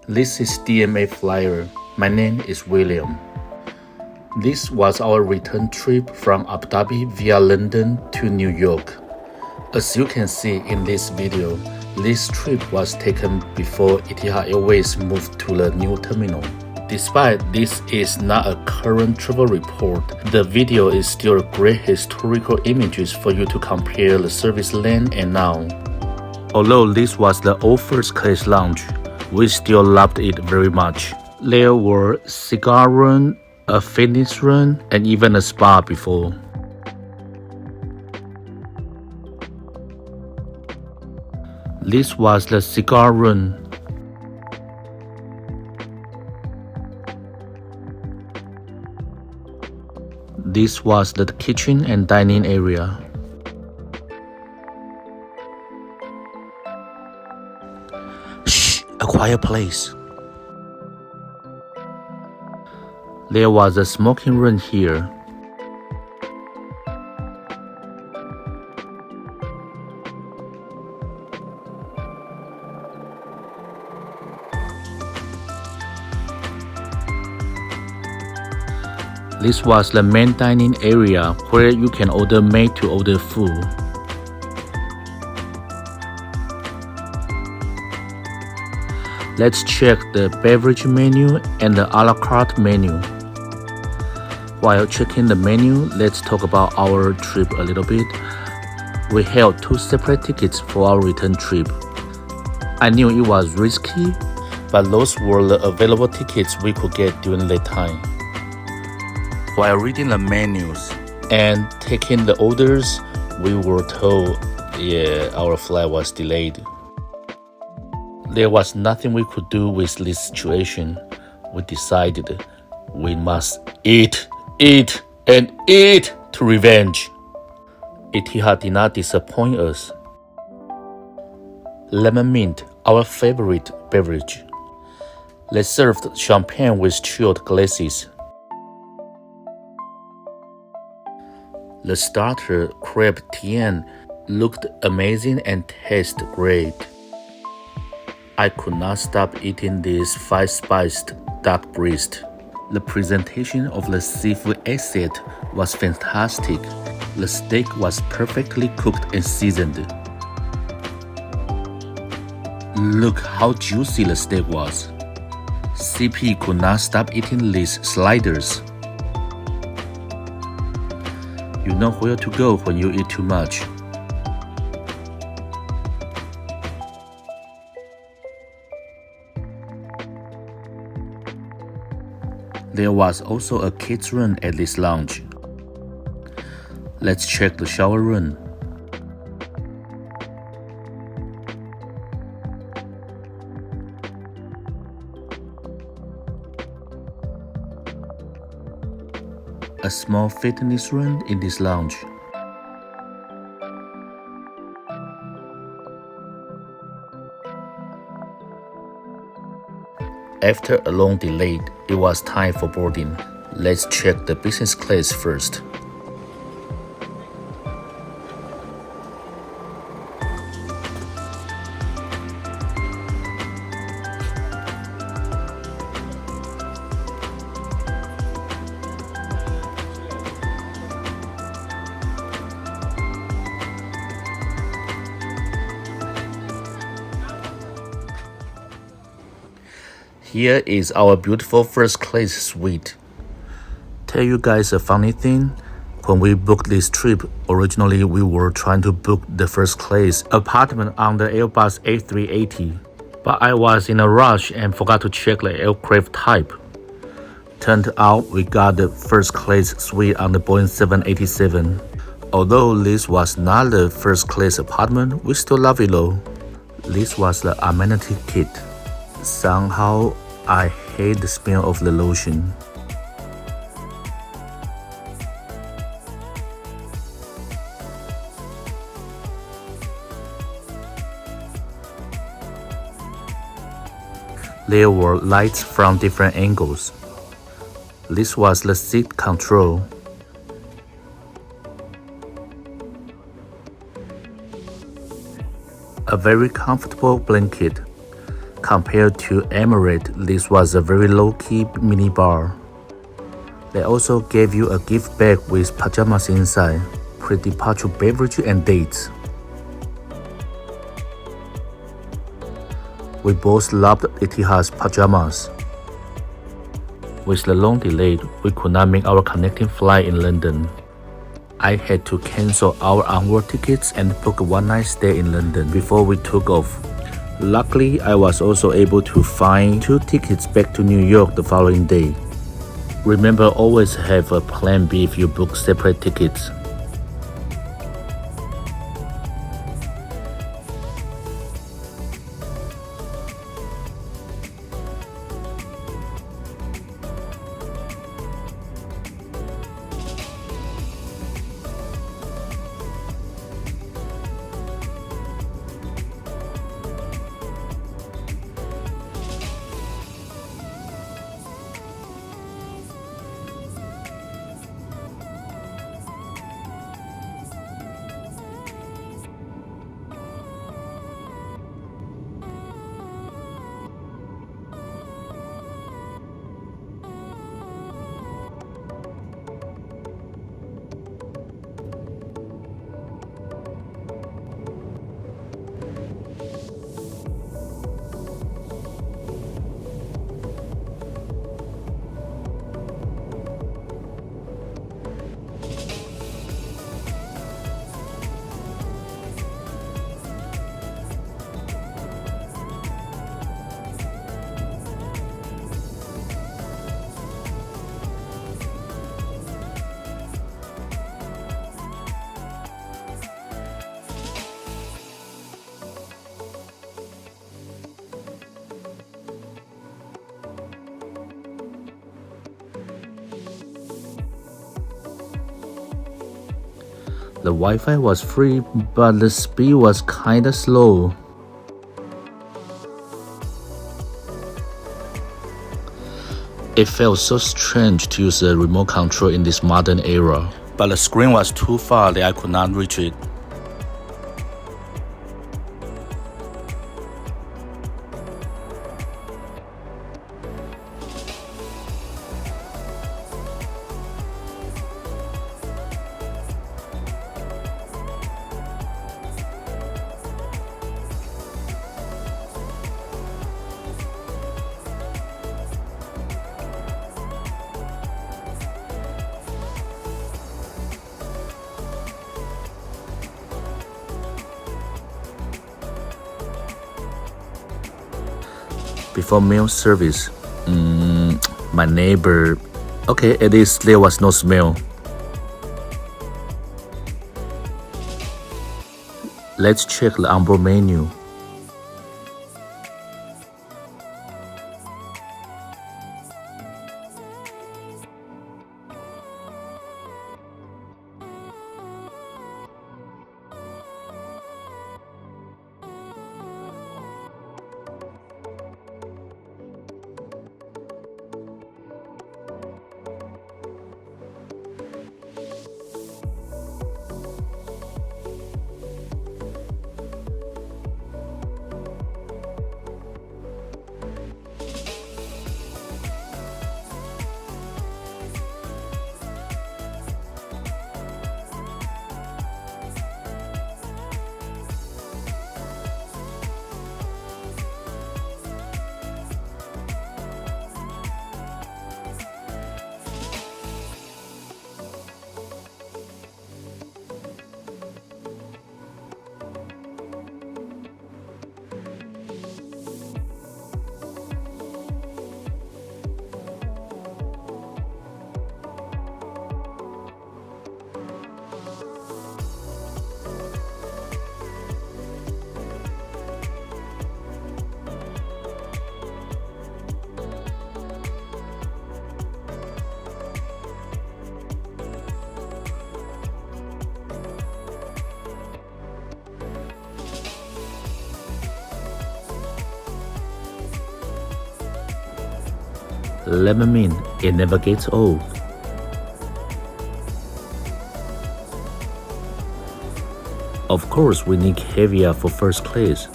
This is D.M.A flyer. My name is William. This was our return trip from Abu Dhabi via London to New York. As you can see in this video, this trip was taken before Etihad Airways moved to the new terminal. Despite this is not a current travel report, the video is still a great historical images for you to compare the service then and now. Although this was the old first class lounge, we still loved it very much. There were cigar room, a fitness room, and even a spa before. This was the cigar room. This was the kitchen and dining area. Shh, a quiet place. There was a smoking room here. This was the main dining area where you can order made-to-order food. Let's check the beverage menu and the a la carte menu. While checking the menu, let's talk about our trip a little bit. We held 2 separate tickets for our return trip. I knew it was risky, but those were the available tickets we could get during that time. While reading the menus and taking the orders, we were told, our flight was delayed. There was nothing we could do with this situation. We decided we must eat, and eat to revenge. Etihad did not disappoint us. Lemon mint, our favorite beverage. They served champagne with chilled glasses. The starter, crab tien, looked amazing and tasted great. I could not stop eating this 5-spiced duck breast. The presentation of the seafood asset was fantastic. The steak was perfectly cooked and seasoned. Look how juicy the steak was. CP could not stop eating these sliders. You know where to go when you eat too much. There was also a kids' room at this lounge. Let's check the shower room. A small fitness room in this lounge. After a long delay, it was time for boarding. Let's check the business class first. Here is our beautiful first class suite. Tell you guys a funny thing. When we booked this trip, originally we were trying to book the first class apartment on the Airbus A380. But I was in a rush and forgot to check the aircraft type. Turned out we got the first class suite on the Boeing 787. Although this was not the first class apartment, we still love it though. This was the amenity kit. Somehow, I hate the smell of the lotion. There were lights from different angles. This was the seat control. A very comfortable blanket. Compared to Emirates, this was a very low-key minibar. They also gave you a gift bag with pajamas inside, pre-departure beverage and dates. We both loved Etihad's pajamas. With the long delay, we could not make our connecting flight in London. I had to cancel our onboard tickets and book a one-night stay in London before we took off. Luckily, I was also able to find 2 tickets back to New York the following day. Remember, always have a plan B if you book separate tickets. The Wi-Fi was free, but the speed was kinda slow. It felt so strange to use a remote control in this modern era, but the screen was too far that I could not reach it. Before meal service, my neighbor, okay, at least there was no smell. Let's check the onboard menu. Lemon mint, it never gets old. Of course, we need caviar for first class.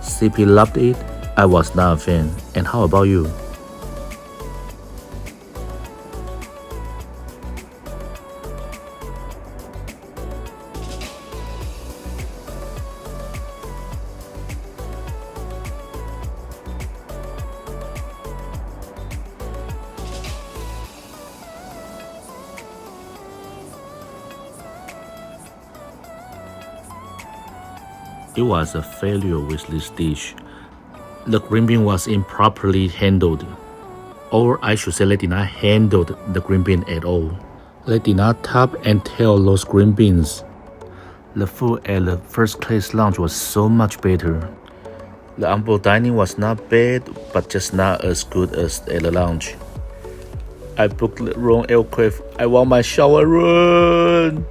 CP loved it, I was not a fan. And how about you? It was a failure with this dish. The green bean was improperly handled. Or I should say they did not handle the green bean at all. They did not top and tail those green beans. The food at the first class lounge was so much better. The onboard dining was not bad, but just not as good as at the lounge. I booked the wrong aircraft. I want my shower room.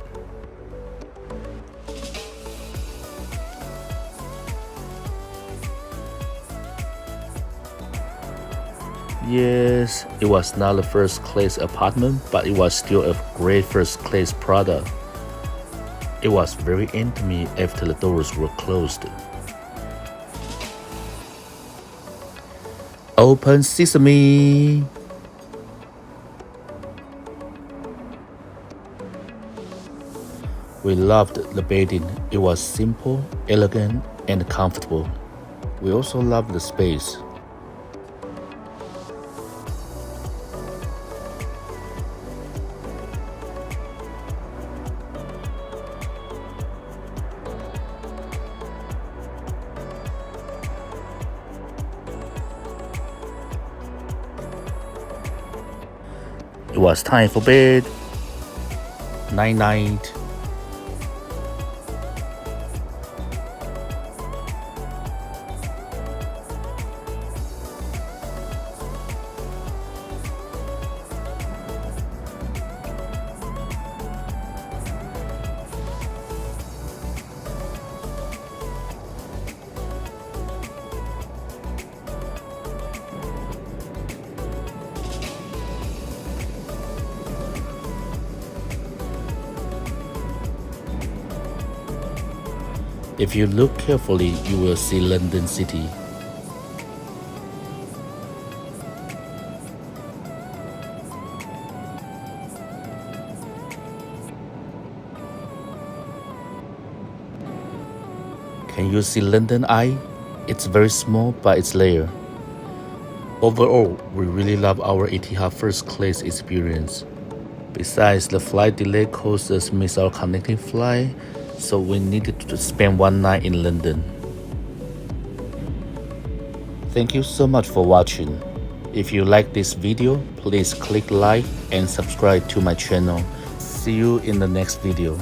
Yes, it was not a first class apartment, but it was still a great first class product. It was very intimate after the doors were closed. Open sesame! We loved the bedding. It was simple, elegant, and comfortable. We also loved the space. It was time for bed. Night night. If you look carefully, you will see London City. Can you see London Eye? It's very small, but it's layered. Overall, we really love our Etihad first class experience. Besides, the flight delay caused us miss our connecting flight, so we needed to spend one night in London. Thank you so much for watching. If you like this video, please click like and subscribe to my channel. See you in the next video.